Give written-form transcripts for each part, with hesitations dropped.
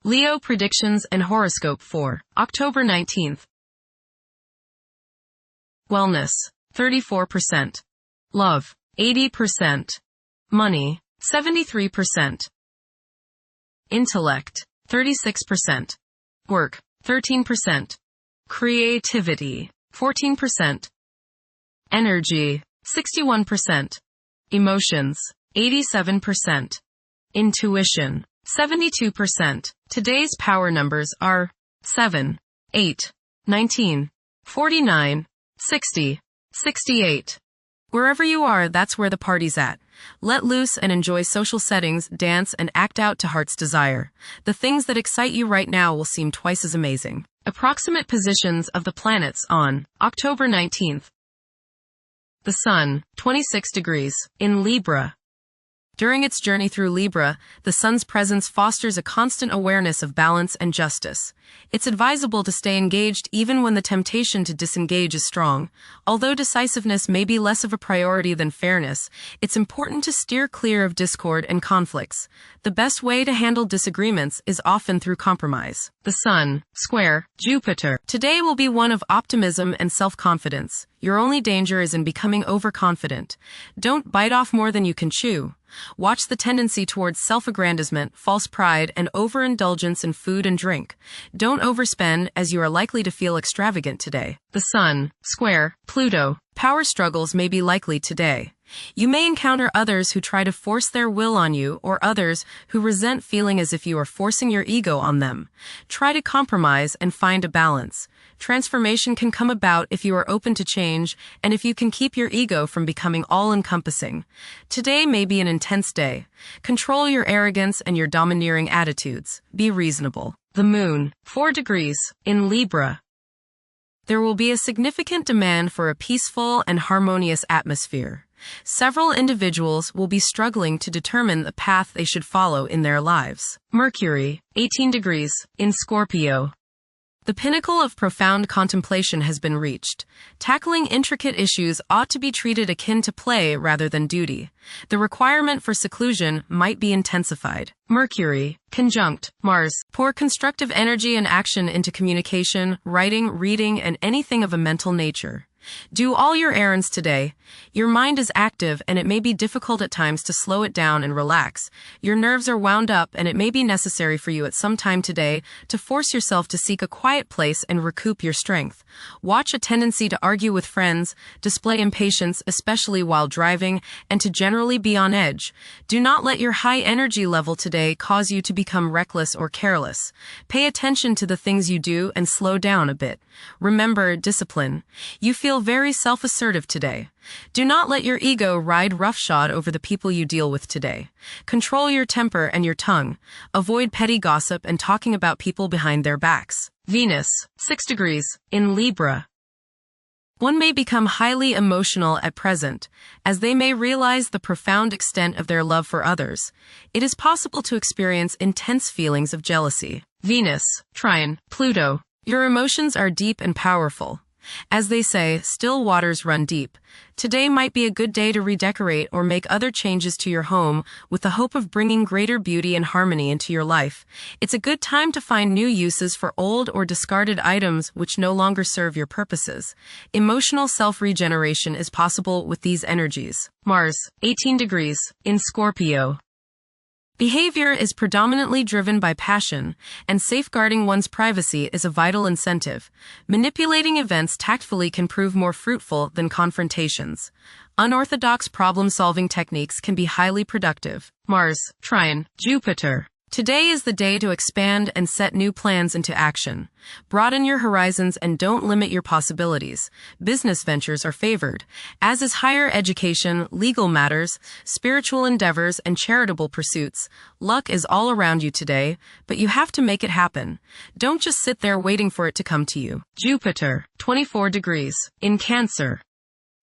Leo predictions and horoscope for October 19th. Wellness, 34%. Love, 80%. Money, 73%. Intellect, 36%. Work, 13%. Creativity, 14%. Energy, 61%. Emotions, 87%. Intuition, 72%. Today's power numbers are 7, 8, 19, 49, 60, 68. Wherever you are, that's where the party's at. Let loose and enjoy social settings, dance, and act out to heart's desire. The things that excite you right now will seem twice as amazing. Approximate positions of the planets on October 19th. The Sun, 26 degrees, in Libra. During its journey through Libra, the Sun's presence fosters a constant awareness of balance and justice. It's advisable to stay engaged even when the temptation to disengage is strong. Although decisiveness may be less of a priority than fairness, it's important to steer clear of discord and conflicts. The best way to handle disagreements is often through compromise. The Sun, square, Jupiter. Today will be one of optimism and self-confidence. Your only danger is in becoming overconfident. Don't bite off more than you can chew. Watch the tendency towards self-aggrandizement, false pride, and overindulgence in food and drink. Don't overspend, as you are likely to feel extravagant today. The Sun, square, Pluto. Power struggles may be likely today. You may encounter others who try to force their will on you, or others who resent feeling as if you are forcing your ego on them. Try to compromise and find a balance. Transformation can come about if you are open to change, and if you can keep your ego from becoming all-encompassing. Today may be an intense day. Control your arrogance and your domineering attitudes. Be reasonable. The Moon, 4 degrees, in Libra. There will be a significant demand for a peaceful and harmonious atmosphere. Several individuals will be struggling to determine the path they should follow in their lives. Mercury, 18 degrees, in Scorpio. The pinnacle of profound contemplation has been reached. Tackling intricate issues ought to be treated akin to play rather than duty. The requirement for seclusion might be intensified. Mercury, conjunct Mars. Pour constructive energy and action into communication, writing, reading, and anything of a mental nature. Do all your errands today. Your mind is active, and it may be difficult at times to slow it down and relax. Your nerves are wound up, and it may be necessary for you at some time today to force yourself to seek a quiet place and recoup your strength. Watch a tendency to argue with friends, display impatience, especially while driving, and to generally be on edge. Do not let your high energy level today cause you to become reckless or careless. Pay attention to the things you do and slow down a bit. Remember discipline. You feel very self-assertive today. Do not let your ego ride roughshod over the people you deal with today. Control your temper and your tongue. Avoid petty gossip and talking about people behind their backs. Venus, 6 degrees, in Libra. One may become highly emotional at present, as they may realize the profound extent of their love for others. It is possible to experience intense feelings of jealousy. Venus, trine, Pluto. Your emotions are deep and powerful. As they say, still waters run deep. Today might be a good day to redecorate or make other changes to your home with the hope of bringing greater beauty and harmony into your life. It's a good time to find new uses for old or discarded items which no longer serve your purposes. Emotional self-regeneration is possible with these energies. Mars, 18 degrees, in Scorpio. Behavior is predominantly driven by passion, and safeguarding one's privacy is a vital incentive. Manipulating events tactfully can prove more fruitful than confrontations. Unorthodox problem-solving techniques can be highly productive. Mars, trine, Jupiter. Today is the day to expand and set new plans into action. Broaden your horizons and don't limit your possibilities. Business ventures are favored, as is higher education, legal matters, spiritual endeavors, and charitable pursuits. Luck is all around you today, but you have to make it happen. Don't just sit there waiting for it to come to you. Jupiter, 24 degrees, in Cancer.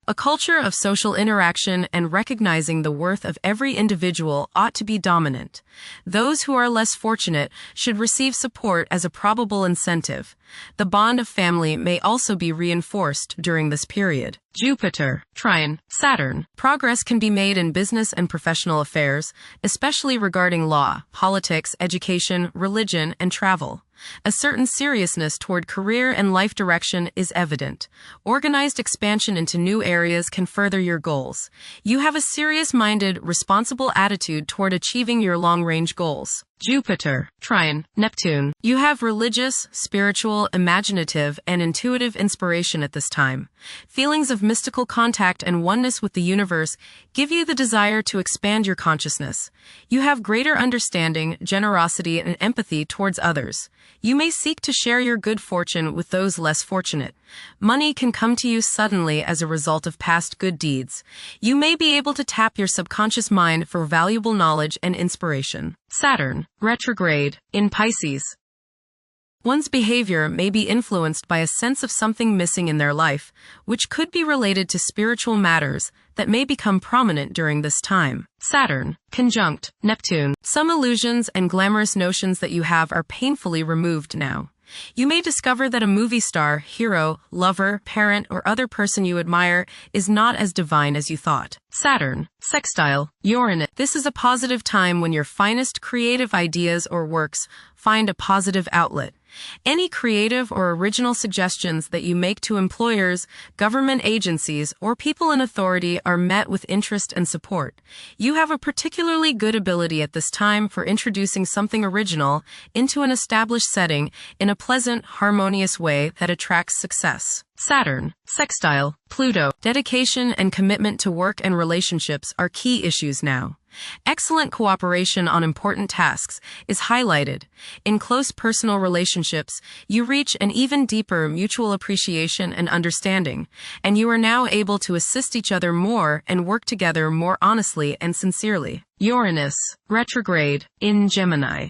A culture of social interaction and recognizing the worth of every individual ought to be dominant. Those who are less fortunate should receive support as a probable incentive. The bond of family may also be reinforced during this period. Jupiter, trine, Saturn. Progress can be made in business and professional affairs, especially regarding law, politics, education, religion, and travel. A certain seriousness toward career and life direction is evident. Organized expansion into new areas can further your goals. You have a serious-minded, responsible attitude toward achieving your long-range goals. Jupiter, trine, Neptune. You have religious, spiritual, imaginative, and intuitive inspiration at this time. Feelings of mystical contact and oneness with the universe give you the desire to expand your consciousness. You have greater understanding, generosity, and empathy towards others. You may seek to share your good fortune with those less fortunate. Money can come to you suddenly as a result of past good deeds. You may be able to tap your subconscious mind for valuable knowledge and inspiration. Saturn, retrograde, in Pisces. One's behavior may be influenced by a sense of something missing in their life, which could be related to spiritual matters that may become prominent during this time. Saturn, conjunct, Neptune. Some illusions and glamorous notions that you have are painfully removed now. You may discover that a movie star, hero, lover, parent, or other person you admire is not as divine as you thought. Saturn, sextile, Uranus. This is a positive time when your finest creative ideas or works find a positive outlet. Any creative or original suggestions that you make to employers, government agencies, or people in authority are met with interest and support. You have a particularly good ability at this time for introducing something original into an established setting in a pleasant, harmonious way that attracts success. Saturn, sextile, Pluto. Dedication and commitment to work and relationships are key issues now. Excellent cooperation on important tasks is highlighted. In close personal relationships, you reach an even deeper mutual appreciation and understanding, and you are now able to assist each other more and work together more honestly and sincerely. Uranus, retrograde, in Gemini.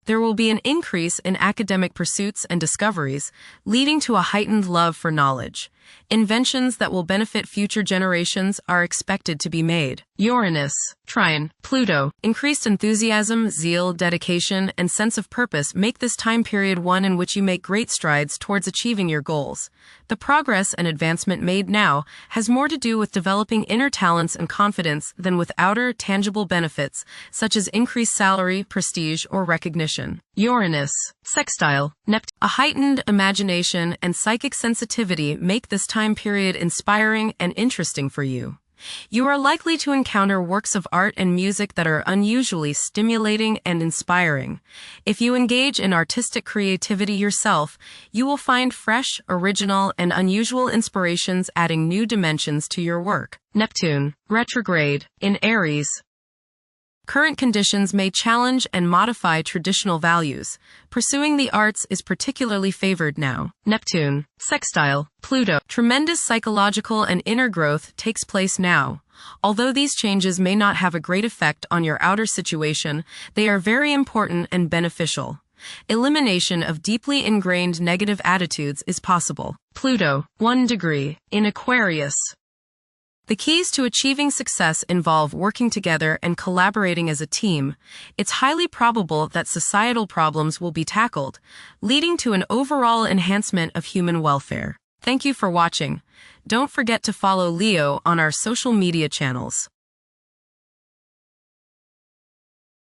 There will be an increase in academic pursuits and discoveries, leading to a heightened love for knowledge. Inventions that will benefit future generations are expected to be made. Uranus, trine, Pluto. Increased enthusiasm, zeal, dedication, and sense of purpose make this time period one in which you make great strides towards achieving your goals. The progress and advancement made now has more to do with developing inner talents and confidence than with outer, tangible benefits, such as increased salary, prestige, or recognition. Uranus, sextile, Neptune. A heightened imagination and psychic sensitivity make this time period inspiring and interesting for you. You are likely to encounter works of art and music that are unusually stimulating and inspiring. If you engage in artistic creativity yourself, you will find fresh, original, and unusual inspirations adding new dimensions to your work. Neptune, retrograde, in Aries. Current conditions may challenge and modify traditional values. Pursuing the arts is particularly favored now. Neptune, sextile, Pluto. Tremendous psychological and inner growth takes place now. Although these changes may not have a great effect on your outer situation, they are very important and beneficial. Elimination of deeply ingrained negative attitudes is possible. Pluto, 1 degree, in Aquarius. The keys to achieving success involve working together and collaborating as a team. It's highly probable that societal problems will be tackled, leading to an overall enhancement of human welfare. Thank you for watching. Don't forget to follow Leo on our social media channels.